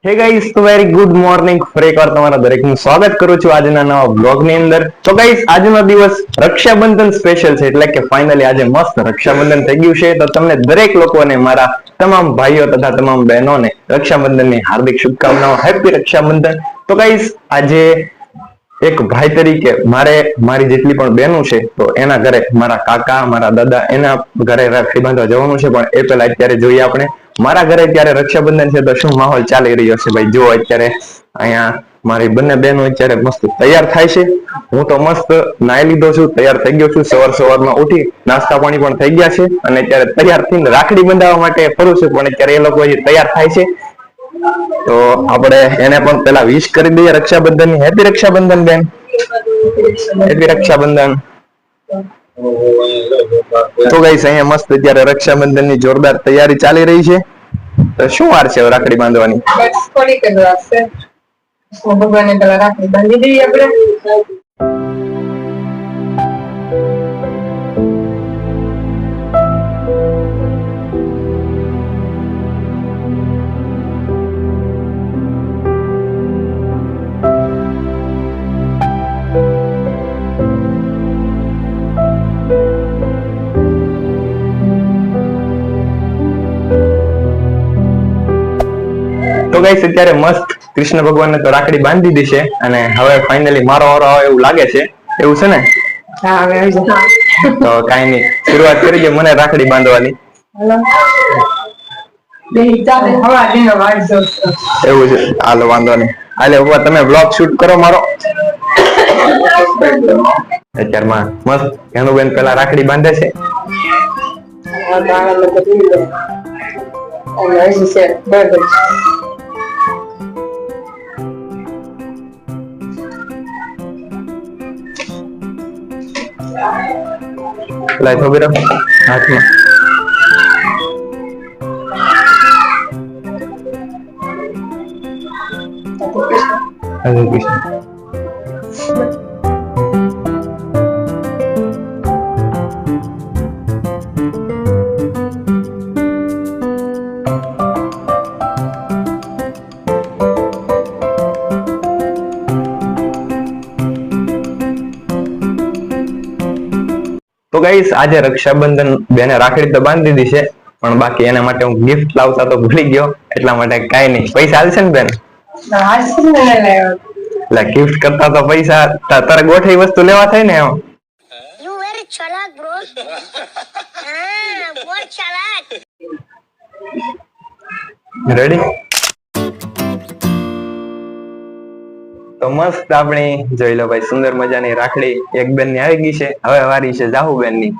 હે ગાઈસ, તો very good morning. ફરી એકવાર તમારા દરેકનું સ્વાગત કરું છું આજના નવા બ્લોગ ની અંદર. તો ગાઈસ, આજનો દિવસ રક્ષાબંધન સ્પેશિયલ છે, એટલે કે ફાઇનલી આજે મસ્ત રક્ષાબંધન થઈ ગયું છે. તો તમને દરેક લોકોને, મારા તમામ ભાઈઓ તથા તમામ બહેનોને રક્ષાબંધનની હાર્દિક શુભકામનાઓ. હેપી રક્ષાબંધન. તો ગાઈસ, આજે એક ભાઈ તરીકે મારી જેટલી પણ બહેનો છે, તો એના ઘરે મારા કાકા, મારા દાદા, એના ઘરે રાખડી બાંધવા જવાનું છે. પણ એ પેલા અત્યારે જોઈએ આપણે મારા ઘરે અત્યારે રક્ષાબંધન છે, તો શું માહોલ ચાલી રહ્યો છે ભાઈ. જો અત્યારે અહીંયા મારી બંને બહેનો અત્યારે મસ્ત તૈયાર થાય છે. હું તો મસ્ત નાઈ લીધો છું, તૈયાર થઈ ગયો છું. સવારમાં ઉઠી નાસ્તા પાણી પણ થઈ ગયા છે, અને અત્યારે તૈયાર થઈને રાખડી બંધાવવા માટે ફરું છું. પણ અત્યારે એ લોકો હજી તૈયાર થાય છે, તો આપણે એને પણ પેલા વિશ કરી દઈએ રક્ષાબંધન ની. હેપી રક્ષાબંધન બેન. હેપી રક્ષાબંધન. તો ગાઈસ, અહીંયા મસ્ત અત્યારે રક્ષાબંધન ની જોરદાર તૈયારી ચાલી રહી છે. તો શું વાર છે રાખડી બાંધવાની? બસ થોડીક જ વાર છે. ભગવાનને પેલા રાખડી બાંધી દઈએ આપણે. તો ગાઈસ, અત્યારે મસ્ત કૃષ્ણ ભગવાનને તો રાખડી બાંધી દીધી છે, અને હવે ફાઇનલી મારો વારો આવે એવું લાગે છે. એવું છે ને? હા, હવે તો કાઈ નહીં, શરૂઆત કરી દે મને રાખડી બાંધવાની. એવું છે? હાલો, વાંધો નહીં. હાલે ઉભા, તમે બ્લોગ શૂટ કરો મારો. અત્યારમાં મસ્ત હેનુબેન પેલા રાખડી બાંધે છે. લાઈ ખબર હાથમાં. હરે કૃષ્ણ. તો ગાઈસ, આજે રક્ષાબંધન બેને રાખડી તો બાંધી દીધી છે, પણ બાકી એના માટે હું ગિફ્ટ લાવતા તો ભૂલી ગયો. એટલા માટે કાઈ નહીં, પૈસા હાલશે ને બેન? એટલે ગિફ્ટ કરતા તો પૈસા તારે ગોઠવી વસ્તુ લેવા થાય ને. એમ You very chalak, bro. बहुत चालाक. રેડી? તો મસ્ત આપણી જોઈ લો ભાઈ, સુંદર મજાની રાખડી એક બેન ની આવી ગઈ છે. હવે વારી છે જાહુબેન ની.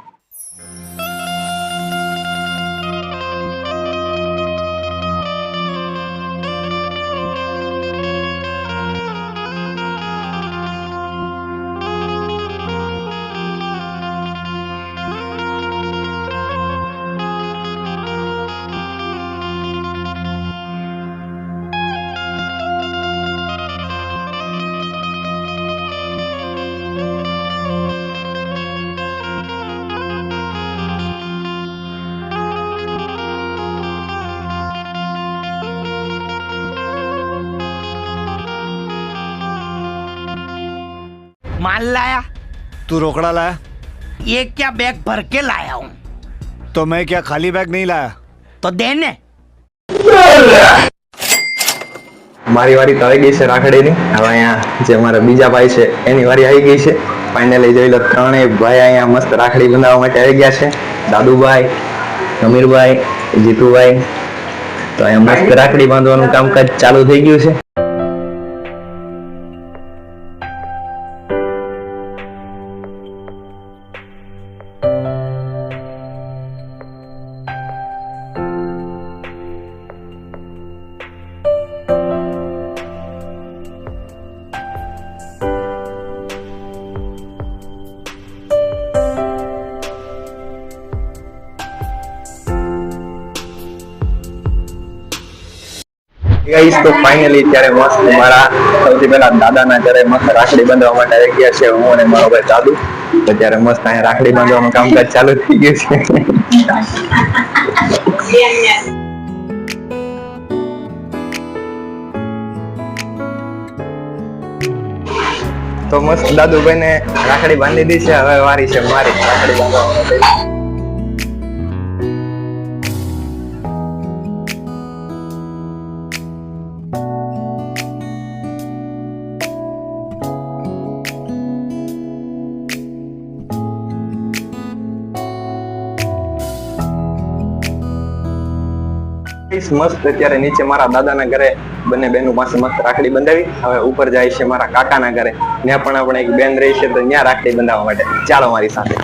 माल लाया? तू रोकड़ा लाया? ये क्या बैग भर के लाया हूँ। तो मैं क्या खाली बैग नहीं लाया? तो देने। મારી વારી તો આવી ગઈ છે રાખડીની. હવે અહીંયા જે મારા બીજા ભાઈ છે એની વારી આવી ગઈ છે. ફાઇનલી જોઈ લો, ત્રણેય ભાઈ અહીંયા મસ્ત રાખડી બંધાવવા માટે આવી ગયા છે. દાદુભાઈ, સમીરભાઈ, જીતુભાઈ. તો અહીંયા મસ્ત રાખડી બાંધવાનું કામકાજ ચાલુ થઈ ગયું છે. ગાઈસ, તો ફાઇનલી અત્યારે મસ્ત મારા સૌથી પહેલા દાદાના ઘરે મસ્ત રાખડી બાંધવા માટે આવી ગયા છે. હું અને મારો ભાઈ દાદુ. અત્યારે મસ્ત અહીંયા રાખડી બાંધવાનું કામકાજ ચાલુ થઈ ગયું છે. તો મસ્ત દાદુભાઈ ને રાખડી બાંધી દી છે. હવે વારી છે મારી રાખડી બાંધવા. મસ્ત અત્યારે નીચે મારા દાદાના ઘરે બંને બહેનો પાસે મસ્ત રાખડી બંધાવી. હવે ઉપર જાય છે મારા કાકાના ઘરે. ત્યાં પણ આપણે એક બેન રહી છે તો ત્યાં રાખડી બંધાવવા માટે ચાલો મારી સાથે.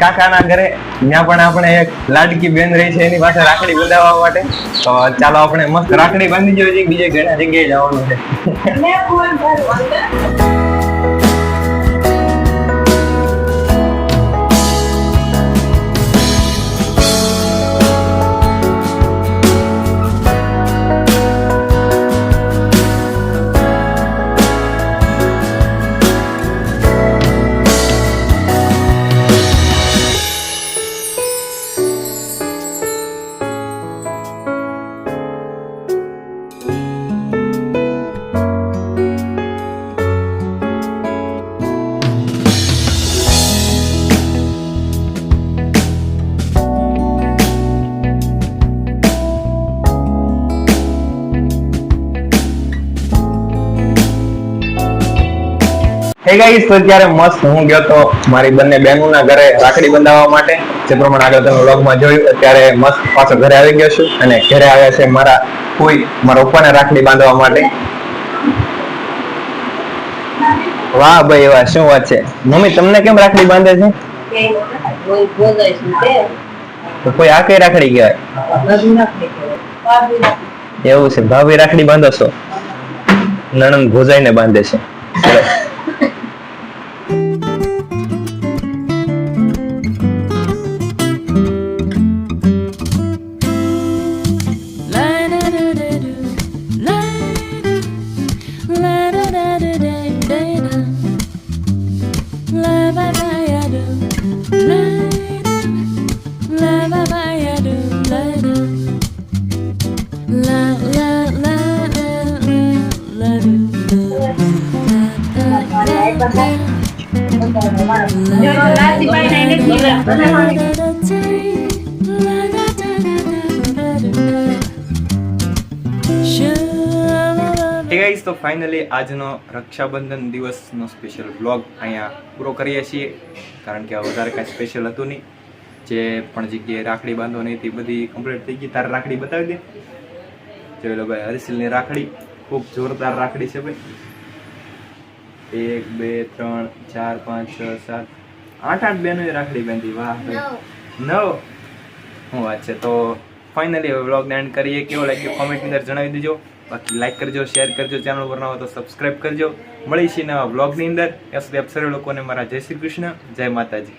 કાકાના ઘરે ત્યાં પણ આપણે એક લાડકી બેન રહી છે એની પાસે રાખડી બંધાવવા માટે. તો ચાલો આપણે મસ્ત રાખડી બાંધી જોઈએ. બીજે ઘણા જગ્યાએ જવાનું છે. હે ગાઈસ, તો અત્યારે મસ્ત હું ગયો તો મારી બંને બહેનોના ઘરે રાખડી બંધાવવા માટે. જે પ્રમાણે આગળ તમે વ્લોગમાં જોયું, અત્યારે મસ્ત પાછો ઘરે આવી ગયો છું અને ઘરે આવ્યા છે મારા કોઈ મારા પપ્પાને રાખડી બાંધવા માટે. વાહ ભાઈ વાહ, શું વાત છે. મમ્મી તમને કેમ રાખડી બાંધે છે? તો કોઈ આ કઈ રાખડી કહેવાય? એવું છે, ભાભી રાખડી બાંધો છો? નણંદ ભોજાઈને બાંધે છે. સરસ. ગાઈસ, તો ફાઇનલી આજનો રક્ષાબંધન દિવસનો સ્પેશિયલ વ્લોગ અહીંયા પૂરો કરીએ છીએ. કારણ કે વધારે કાંઈ સ્પેશિયલ હતું નહીં. જે પણ જગ્યાએ રાખડી બાંધવાની હતી બધી કમ્પ્લીટ થઈ ગઈ. તારે રાખડી બતાવી દે. જોઈ લો ભાઈ, હર્ષિલની રાખડી ખૂબ જોરદાર રાખડી છે ભાઈ. 1 2 3 4 5 6 7 8 બહેનોએ રાખડી બાંધી. વાહ ભાઈ, 9. શું વાત છે. તો ફાઇનલી હવે વ્લોગને એન્ડ કરીએ. કેવો લાગ્યો કોમેન્ટની અંદર જણાવી દેજો. બાકી લાઈક કરજો, શેર કરજો, ચેનલ પર ના હો તો સબસ્ક્રાઇબ કરજો. મળીશું નવા બ્લોગની અંદર. ત્યાં સુધી આપ સર્વે લોકોને મારા જય શ્રી કૃષ્ણ, જય માતાજી.